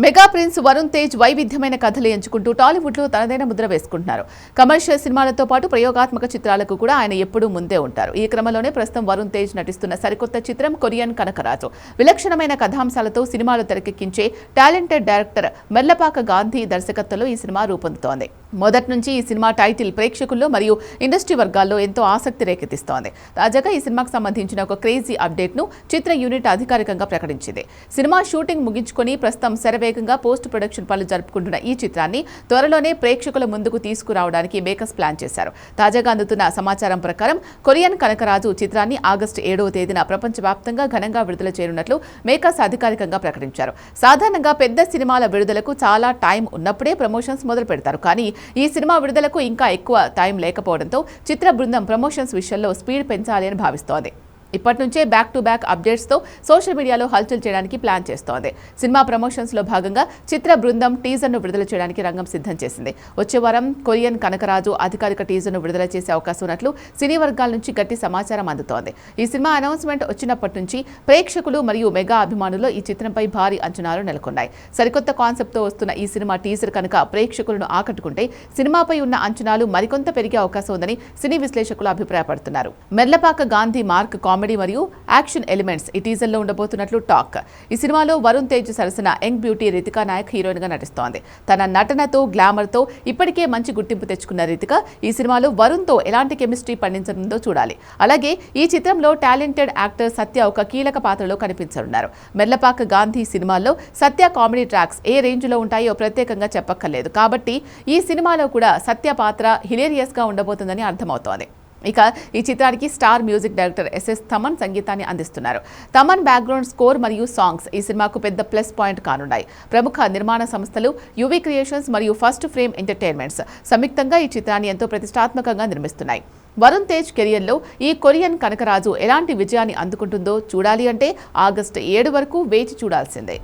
Mega prince Varun Tej వైవిధ్యమైన కథలు ఎంచుకుంటూ టాలీవుడ్ లో తనదైన ముద్ర వేసుకుంటున్నారు. కమర్షియల్ సినిమాలతో పాటు ప్రయోగాత్మక చిత్రాలకు కూడా ఆయన ఎప్పుడూ ముందే ఉంటారు. ఈ క్రమంలోనే ప్రస్తుతం వరుణ్ తేజ్ నటిస్తున్న సరికొత్త చిత్రం కొరియన్ కనకరాజు. విలక్షణమైన కథాంశాలతో సినిమాలు తెరకెక్కించే టాలెంటెడ్ డైరెక్టర్ మెర్లపాక గాంధీ దర్శకత్వంలో ఈ సినిమా రూపొందుతోంది. మొదటి నుంచి ఈ సినిమా టైటిల్ ప్రేక్షకుల్లో మరియు ఇండస్ట్రీ వర్గాల్లో ఎంతో ఆసక్తి రేకెత్తిస్తోంది. తాజాగా ఈ సినిమాకు సంబంధించిన ఒక క్రేజీ అప్డేట్ ను చిత్ర యూనిట్ అధికారికంగా ప్రకటించింది. సినిమా షూటింగ్ ముగించుకొని ప్రస్తుతం శరవేగంగా పోస్ట్ ప్రొడక్షన్ పనులు జరుపుకుంటున్న ఈ చిత్రాన్ని త్వరలోనే ప్రేక్షకుల ముందుకు తీసుకురావడానికి మేకర్స్ ప్లాన్ చేశారు. తాజాగా అందుతున్న సమాచారం ప్రకారం కొరియన్ కనకరాజు చిత్రాన్ని ఆగస్టు 7వ తేదీన ప్రపంచవ్యాప్తంగా ఘనంగా విడుదల చేయనున్నట్లు మేకర్స్ అధికారికంగా ప్రకటించారు. సాధారణంగా పెద్ద సినిమాల విడుదలకు చాలా టైం ఉన్నప్పుడే ప్రమోషన్స్ మొదలు పెడతారు. కానీ ఈ సినిమా విడుదలకు ఇంకా ఎక్కువ టైం లేకపోవడంతో చిత్ర బృందం ప్రమోషన్స్ విషయంలో స్పీడ్ పెంచాలి అని భావిస్తోంది. ఇప్పటి నుంచే బ్యాక్ టు బ్యాక్ అప్డేట్స్తో సోషల్ మీడియాలో హల్చల్ చేయడానికి ప్లాన్ చేస్తోంది. సినిమా ప్రమోషన్స్లో భాగంగా చిత్ర బృందం టీజర్ను విడుదల చేయడానికి రంగం సిద్ధం చేసింది. వచ్చే వారం కొరియన్ కనకరాజు అధికారిక టీజర్ను విడుదల చేసే అవకాశం ఉన్నట్లు సినీ వర్గాల నుంచి గట్టి సమాచారం అందుతోంది. ఈ సినిమా అనౌన్స్మెంట్ వచ్చినప్పటి నుంచి ప్రేక్షకులు మరియు మెగా అభిమానుల్లో ఈ చిత్రంపై భారీ అంచనాలు నెలకొన్నాయి. సరికొత్త కాన్సెప్ట్తో వస్తున్న ఈ సినిమా టీజర్ కనుక ప్రేక్షకులను ఆకట్టుకుంటే సినిమాపై ఉన్న అంచనాలు మరికొంత పెరిగే అవకాశం ఉందని సినీ విశ్లేషకులు అభిప్రాయపడుతున్నారు. మెర్లపాక గాంధీ మార్క్ కామెడీ మరియు యాక్షన్ ఎలిమెంట్స్ ఈ టీజర్ లో ఉండబోతున్నట్లు టాక్. ఈ సినిమాలో వరుణ్ తేజ్ సరసన young beauty Ritika Nayak heroine గా నటిస్తోంది. తన నటనతో గ్లామర్ తో ఇప్పటికే మంచి గుర్తింపు తెచ్చుకున్న రితిక ఈ సినిమాలో వరుణ్ తో ఎలాంటి కెమిస్ట్రీ పండించనుందో చూడాలి. అలాగే ఈ చిత్రంలో టాలెంటెడ్ యాక్టర్ సత్య ఒక కీలక పాత్రలో కనిపించనున్నారు. మెర్లపాక గాంధీ సినిమాల్లో సత్య కామెడీ ట్రాక్స్ ఏ రేంజ్ లో ఉంటాయో ప్రత్యేకంగా చెప్పక్కర్లేదు. కాబట్టి ఈ సినిమాలో కూడా సత్య పాత్ర హిలేరియస్ గా ఉండబోతుందని అర్థమవుతోంది. ఇక ఈ చిత్రానికి star music director SS Thaman సంగీతాన్ని అందిస్తున్నారు. తమన్ బ్యాక్గ్రౌండ్ స్కోర్ మరియు సాంగ్స్ ఈ సినిమాకు పెద్ద ప్లస్ పాయింట్ కానున్నాయి. ప్రముఖ నిర్మాణ సంస్థలు యువి క్రియేషన్స్ మరియు ఫస్ట్ ఫ్రేమ్ ఎంటర్టైన్మెంట్స్ సంయుక్తంగా ఈ చిత్రాన్ని ఎంతో ప్రతిష్టాత్మకంగా నిర్మిస్తున్నాయి. వరుణ్ తేజ్ కెరియర్లో ఈ కొరియన్ కనకరాజు ఎలాంటి విజయాన్ని అందుకుంటుందో చూడాలి అంటే ఆగస్టు 7 వరకు వేచి చూడాల్సిందే.